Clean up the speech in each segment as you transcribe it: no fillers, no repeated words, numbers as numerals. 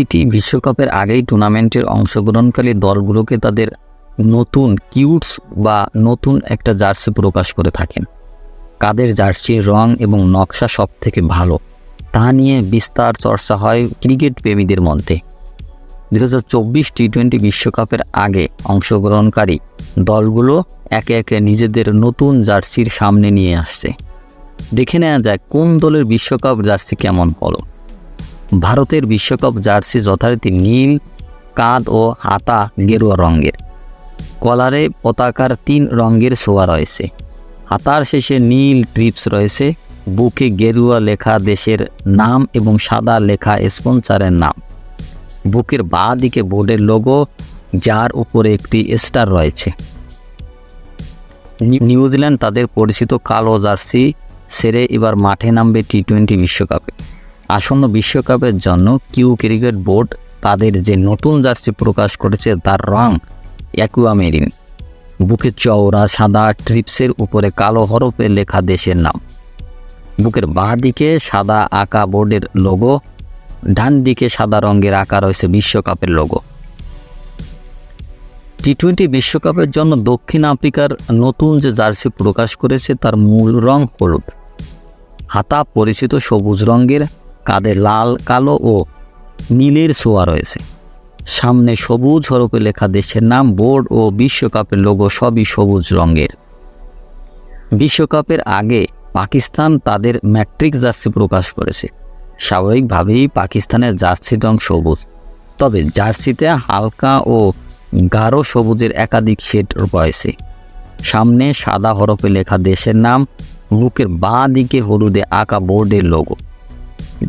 এটি বিশ্বকাপের আগেই টুর্নামেন্টের অংশগ্রহণকারী দলগুলোকে তাদের নতুন কিউটস বা নতুন একটা জার্সি প্রকাশ করে থাকেন। কাদের জার্সির রং এবং নকশা সবথেকে ভালো তা নিয়ে বিস্তার চর্চা হয় ক্রিকেট প্রেমীদের মধ্যে। 2024 টি-20 বিশ্বকাপের আগে অংশগ্রহণকারী দলগুলো একে একে নিজেদের নতুন জার্সির সামনে নিয়ে আসছে। দেখে নেওয়া যায় কোন দলের বিশ্বকাপ জার্সি কেমন হলো। ভারতের বিশ্বকাপ জার্সি যথারীতি নীল, কাঁধ ও হাতা গেরুয়া রঙের। কলারে পতাকার 3 রঙের ছোঁয়া রয়েছে। হাতার শেষে নীল ট্রিপস রয়েছে। বুকে গেরুয়া লেখা দেশের নাম এবং সাদা লেখা স্পন্সরের নাম। বুকের বাঁ দিকে বোর্ডের লোগো, যার উপরে একটি স্টার রয়েছে। নিউজিল্যান্ড তাদের পরিচিত কালো জার্সি ছেড়ে এবার মাঠে নামবে টি-20 বিশ্বকাপে। আসন্ন বিশ্বকাপের জন্য ক্রিকেট বোর্ড তাদের যে নতুন জার্সি প্রকাশ করেছে তার রং অ্যাকুয়ামেরিন। বুকে চওড়া সাদা ট্রিপসের উপরে কালো হরফে লেখা দেশের নাম। বুকের বাঁ দিকে সাদা আঁকা বোর্ডের লোগো, ডান দিকে সাদা রঙের আঁকা রয়েছে বিশ্বকাপের লোগো। টি-20 বিশ্বকাপের জন্য দক্ষিণ আফ্রিকার নতুন যে জার্সি প্রকাশ করেছে তার মূল রং হলুদ। হাতা পরিচিত সবুজ রঙের, কাঁধে লাল, কালো ও নীলের ছোঁয়া রয়েছে। সামনে সবুজ হরফে লেখা দেশের নাম। বোর্ড ও বিশ্বকাপের লোগো সবই সবুজ রঙের। বিশ্বকাপের আগে পাকিস্তান তাদের ম্যাট্রিক জার্সি প্রকাশ করেছে। স্বাভাবিকভাবেই পাকিস্তানের জার্সির রং সবুজ, তবে জার্সিতে হালকা ও গাঢ় সবুজের একাধিক শেড রয়েছে। সামনে সাদা হরফে লেখা দেশের নাম। বুকের বাঁ দিকে হলুদে আঁকা বোর্ডের লোগো,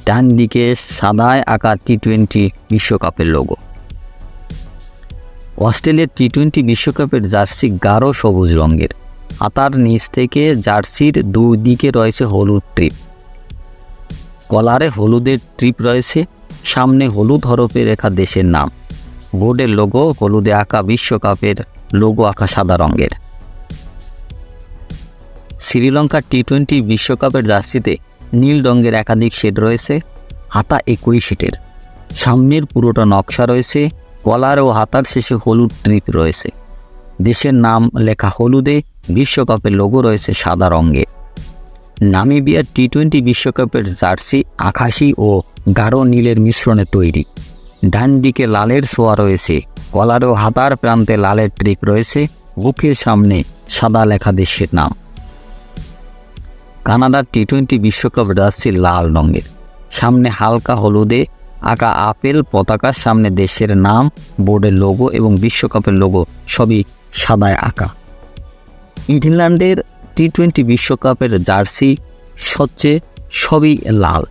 ডান দিকে সাদায় আঁকা টি-20 বিশ্বকাপের লোগো। অস্ট্রেলিয়ার টি-20 বিশ্বকাপের জার্সি গাঢ় সবুজ রঙের। হাতার নিচ থেকে জার্সির দুই দিকে রয়েছে হলুদ ট্রিপ। কলারে হলুদের ট্রিপ রয়েছে। সামনে হলুদ হরফে লেখা দেশের নাম। বোর্ডের লোগো হলুদে আঁকা, বিশ্বকাপের লোগো আঁকা সাদা রঙের। শ্রীলঙ্কার টি-20 বিশ্বকাপের জার্সিতে নীল রঙের একাধিক শেড রয়েছে। হাতা একই শেডের। সামনের পুরোটা নকশা রয়েছে। কলার ও হাতার শেষে হলুদ ট্রিপ রয়েছে। দেশের নাম লেখা হলুদে, বিশ্বকাপের লোগো রয়েছে সাদা রঙে। নামিবিয়ার টি-20 বিশ্বকাপের জার্সি আকাশী ও গাঢ় নীলের মিশ্রণে তৈরি। ডান দিকে লালের ছোঁয়া রয়েছে। কলার ও হাতার প্রান্তে লালের ট্রিপ রয়েছে। বুকের সামনে সাদা লেখা দেশের নাম। কানাডার টি-20 বিশ্বকাপ জার্সি লাল রঙের। সামনে হালকা হলুদে আঁকা আপেল পতাকার সামনে দেশের নাম, বোর্ডের লোগো এবং বিশ্বকাপের লোগো সবই সাদায় আঁকা। ইংল্যান্ডের টি-20 বিশ্বকাপের জার্সি সবচেয়ে সবই লাল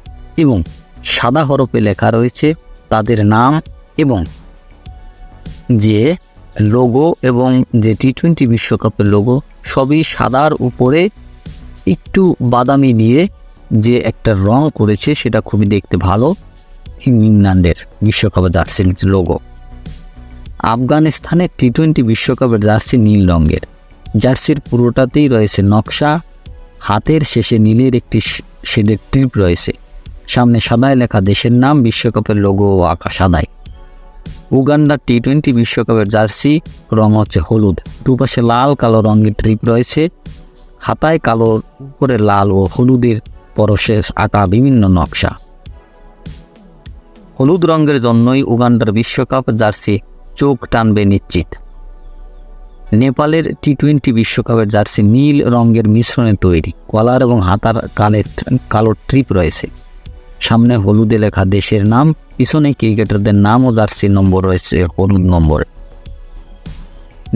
এবং সাদা হরফে লেখা রয়েছে তাদের নাম এবং যে লোগো এবং যে টি-20 বিশ্বকাপের লোগো সবই সাদার উপরে একটু বাদামি দিয়ে যে একটা রং করেছে সেটা খুবই দেখতে ভালো। ইংল্যান্ডের বিশ্বকাপের জার্সির লোগো। আফগানিস্তানের টি-20 বিশ্বকাপের জার্সি নীল রঙের। জার্সির পুরোটাতেই রয়েছে নকশা। হাতের শেষে নীলের একটি শেডের ট্রিপ রয়েছে। সামনে সাদায় লেখা দেশের নাম, বিশ্বকাপের লোগো ও আঁকা সাদায়। উগান্ডার টি-20 বিশ্বকাপের জার্সি রং হচ্ছে হলুদ। দুপাশে লাল কালো রঙের ট্রিপ রয়েছে। হাতায় কালোর উপরে লাল ও হলুদের পরশে আঁকা বিভিন্ন নকশা। হলুদ রঙের জন্যই উগান্ডার বিশ্বকাপ জার্সি চোখ টানবে নিশ্চিত। নেপালের টি-20 বিশ্বকাপের জার্সি নীল রঙের মিশ্রণে তৈরি। কলার এবং হাতার কালো ট্রিপ রয়েছে। সামনে হলুদে লেখা দেশের নাম। পিছনে ক্রিকেটারদের নাম ও জার্সির নম্বর রয়েছে হলুদ নম্বর।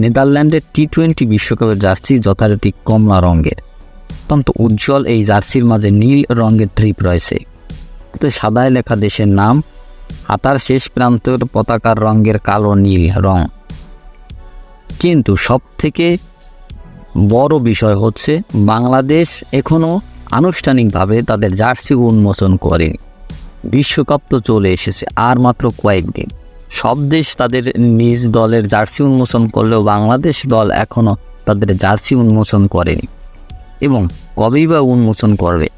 নেদারল্যান্ডের টি-20 বিশ্বকাপের জার্সি যথারীতি কমলা রঙের। অত্যন্ত উজ্জ্বল এই জার্সির মাঝে নীল রঙের ট্রিপ রয়েছে। এতে সাদায় লেখা দেশের নাম। হাতার শেষ প্রান্তের পতাকার রঙের কালো নীল রং। কিন্তু সবথেকে বড় বিষয় হচ্ছে বাংলাদেশ এখনও আনুষ্ঠানিকভাবে তাদের জার্সি উন্মোচন করেনি। বিশ্বকাপ তো চলে এসেছে আর মাত্র কয়েকদিন। সব দেশ তাদের নিজ দলের জার্সি উন্মোচন করলেও বাংলাদেশ দল এখনও তাদের জার্সি উন্মোচন করেনি এবং কবেই বা উন্মোচন করবে।